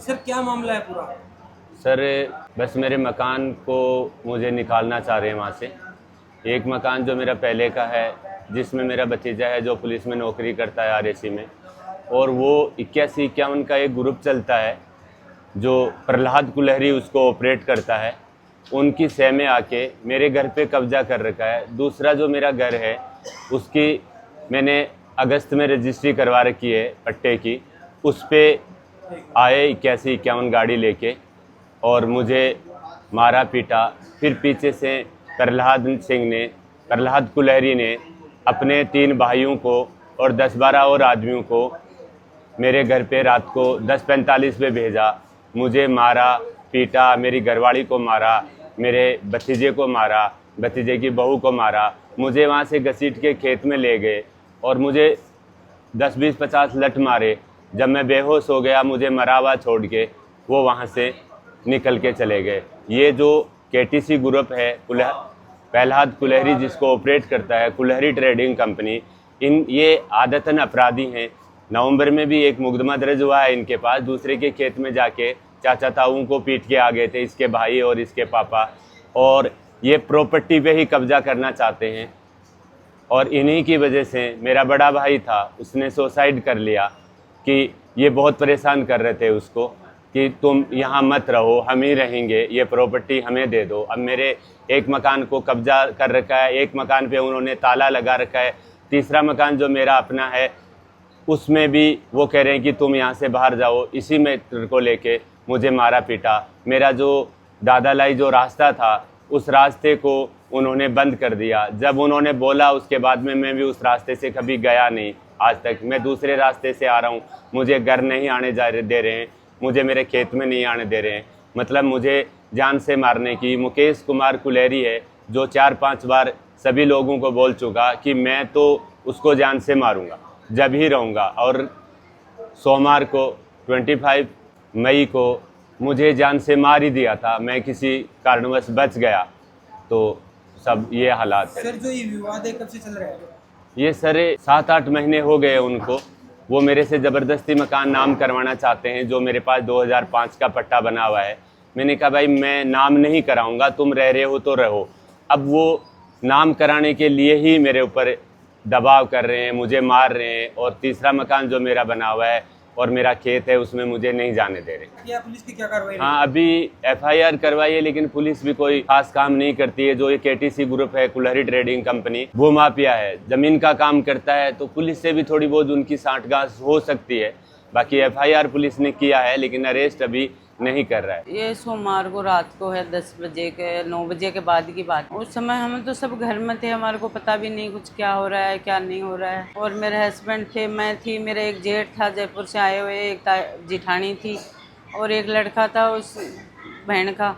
Sir क्या मामला है पूरा? सर बस मेरे मकान को मुझे निकालना चाह रहे हैं वहाँ से। एक मकान जो मेरा पहले का है, जिसमें मेरा भतीजा है जो पुलिस में नौकरी करता है आरएसी में, और वो 81-51 का एक ग्रुप चलता है जो प्रहलाद कुलहरी उसको ऑपरेट करता है। उनकी सह में आके मेरे घर पे कब्जा कर रखा है। दूसरा जो मेरा घर है उसकी मैंने अगस्त में रजिस्ट्री करवा रखी है पट्टे की। उस पे आए 81-51 गाड़ी लेके और मुझे मारा पीटा। फिर पीछे से प्रहलाद कुलहरी ने अपने 3 भाइयों को और 10-12 और आदमियों को मेरे घर पे रात को 10:45 पे भेजा। मुझे मारा पीटा, मेरी घरवाली को मारा, मेरे भतीजे को मारा, भतीजे की बहू को मारा। मुझे वहाँ से घसीट के खेत में ले गए और मुझे 10-20-50 लठ मारे। जब मैं बेहोश हो गया मुझे मरा हुआ छोड़ के वो वहाँ से निकल के चले गए। ये जो केटीसी ग्रुप है, प्रहलाद कुलहरी जिसको ऑपरेट करता है, कुलहरी ट्रेडिंग कंपनी, ये आदतन अपराधी हैं। नवंबर में भी एक मुकदमा दर्ज हुआ है इनके पास। दूसरे के खेत में जाके चाचा ताऊ को पीट के आ गए थे, इसके भाई और इसके पापा, और ये प्रॉपर्टी पे ही कब्जा करना चाहते हैं। और इन्हीं की वजह से मेरा बड़ा भाई था, उसने सुसाइड कर लिया कि ये बहुत परेशान कर रहे थे उसको कि तुम यहाँ मत रहो, हम ही रहेंगे, ये प्रॉपर्टी हमें दे दो। अब मेरे एक मकान को कब्जा कर रखा है, एक मकान पे उन्होंने ताला लगा रखा है, तीसरा मकान जो मेरा अपना है उसमें भी वो कह रहे हैं कि तुम यहाँ से बाहर जाओ। इसी मैटर को लेके मुझे मारा पीटा। मेरा जो दादालाई जो रास्ता था उस रास्ते को उन्होंने बंद कर दिया। जब उन्होंने बोला उसके बाद में मैं भी उस रास्ते से कभी गया नहीं आज तक। मैं दूसरे रास्ते से आ रहा हूँ, मुझे घर नहीं आने दे रहे हैं, मुझे मेरे खेत में नहीं आने दे रहे हैं। मतलब मुझे जान से मारने की। मुकेश कुमार कुलहरी है जो 4-5 बार सभी लोगों को बोल चुका कि मैं तो उसको जान से मारूंगा, जब ही रहूँगा। और सोमवार को 25 मई को मुझे जान से मार ही दिया था। मैं किसी कारणवश बच गया। तो सब ये हालात है। सर जो ये विवाद है कब से चल रहा है? ये सर 7-8 महीने हो गए उनको। वो मेरे से ज़बरदस्ती मकान नाम करवाना चाहते हैं, जो मेरे पास 2005 का पट्टा बना हुआ है। मैंने कहा भाई मैं नाम नहीं कराऊंगा, तुम रह रहे हो तो रहो। अब वो नाम कराने के लिए ही मेरे ऊपर दबाव कर रहे हैं, मुझे मार रहे हैं। और तीसरा मकान जो मेरा बना हुआ है और मेरा खेत है उसमें मुझे नहीं जाने दे रहे। क्या पुलिस की क्या कार्रवाई? हाँ, अभी एफआईआर करवाई है, लेकिन पुलिस भी कोई खास काम नहीं करती है। जो ये केटीसी ग्रुप है, कुलहरी ट्रेडिंग कंपनी, वो माफिया है, जमीन का काम करता है। तो पुलिस से भी थोड़ी बहुत उनकी सांठगांठ हो सकती है। बाकी एफआईआर पुलिस ने किया है, लेकिन अरेस्ट अभी नहीं कर रहा है। ये सोमवार को रात को है 10 बजे के 9 बजे के बाद की बात। उस समय हम तो सब घर में थे, हमारे को पता भी नहीं कुछ क्या हो रहा है क्या नहीं हो रहा है। और मेरे हस्बैंड थे, मैं थी, मेरा एक जेठ था जयपुर से आए हुए, एक जिठानी थी और एक लड़का था उस बहन का,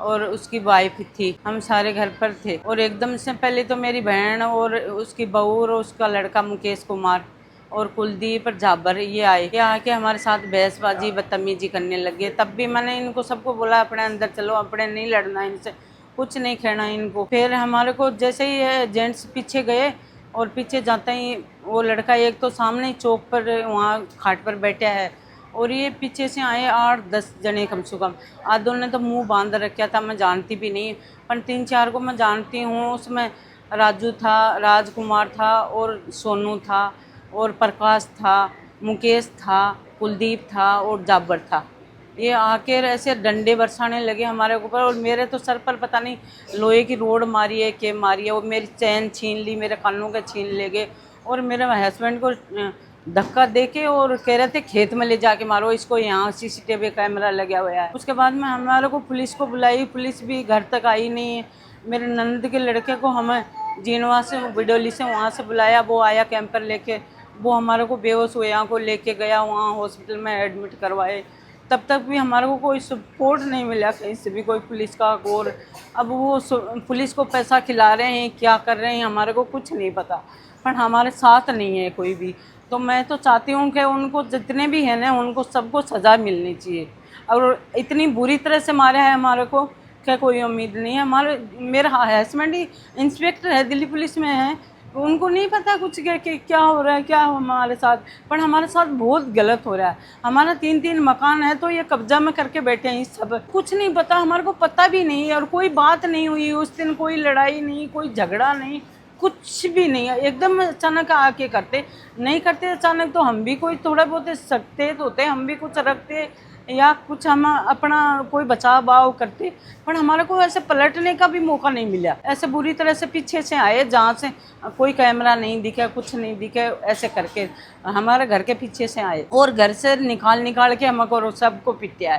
और उसकी वाइफ थी। हम सारे घर पर थे। और एकदम से पहले तो मेरी बहन और उसकी बहू और उसका लड़का मुकेश कुमार और कुलदीप और जाबर ये आके हमारे साथ बहसबाजी बदतमीजी करने लगे। तब भी मैंने इनको सबको बोला अपने अंदर चलो, अपने नहीं लड़ना इनसे, कुछ नहीं कहना इनको। फिर हमारे को जैसे ही जेंट्स पीछे गए और पीछे जाते ही वो लड़का एक तो सामने ही चौक पर वहाँ खाट पर बैठा है और ये पीछे से आए 8-10 जने कम से कम। आधों ने तो मुंह बांध रखा था, मैं जानती भी नहीं, पर 3-4 को मैं जानती हूँ। उसमें राजू था, राजकुमार था और सोनू था और प्रकाश था, मुकेश था, कुलदीप था और जाबर था। ये आके ऐसे डंडे बरसाने लगे हमारे ऊपर और मेरे तो सर पर पता नहीं लोहे की रोड मारी है के मारी है। वो मेरी चैन छीन ली, मेरे कानों के छीन ले गए और मेरे हस्बैंड को धक्का दे के और कह रहे थे खेत में ले जाके मारो इसको, यहाँ सीसीटीवी कैमरा लगा हुआ है। उसके बाद में हमारे को पुलिस को बुलाई, पुलिस भी घर तक आई नहीं। मेरे नंद के लड़के को हमें जीनवा से बिडोली से वहाँ से बुलाया, वो आया कैंपर लेके, वो हमारे को बेहोश हुए यहाँ को लेके गया, वहाँ हॉस्पिटल में एडमिट करवाए। तब तक भी हमारे को कोई सपोर्ट नहीं मिला कहीं से भी, कोई पुलिस का। और अब वो पुलिस को पैसा खिला रहे हैं, क्या कर रहे हैं हमारे को कुछ नहीं पता, पर हमारे साथ नहीं है कोई भी। तो मैं तो चाहती हूँ कि उनको जितने भी हैं ना उनको सबको सज़ा मिलनी चाहिए। और इतनी बुरी तरह से मारा है हमारे को क्या कोई उम्मीद नहीं है। मेरा हस्बैंड ही इंस्पेक्टर है, दिल्ली पुलिस में है, उनको नहीं पता कुछ कि क्या हो रहा है, क्या हमारे साथ, पर हमारे साथ बहुत गलत हो रहा है। हमारा 3-3 मकान है तो ये कब्जा में करके बैठे हैं, सब कुछ नहीं पता, हमारे को पता भी नहीं, और कोई बात नहीं हुई उस दिन, कोई लड़ाई नहीं, कोई झगड़ा नहीं, कुछ भी नहीं है। एकदम अचानक आके करते, नहीं करते अचानक तो हम भी कोई थोड़ा बहुत सकते तो होते, हम भी कुछ रखते या कुछ हम अपना कोई बचाव बाव करते, पर हमारे को ऐसे पलटने का भी मौका नहीं मिला। ऐसे बुरी तरह से पीछे से आए, जहाँ से कोई कैमरा नहीं दिखे, कुछ नहीं दिखे, ऐसे करके हमारे घर के पीछे से आए और घर से निकाल के हमको सबको पीटा है।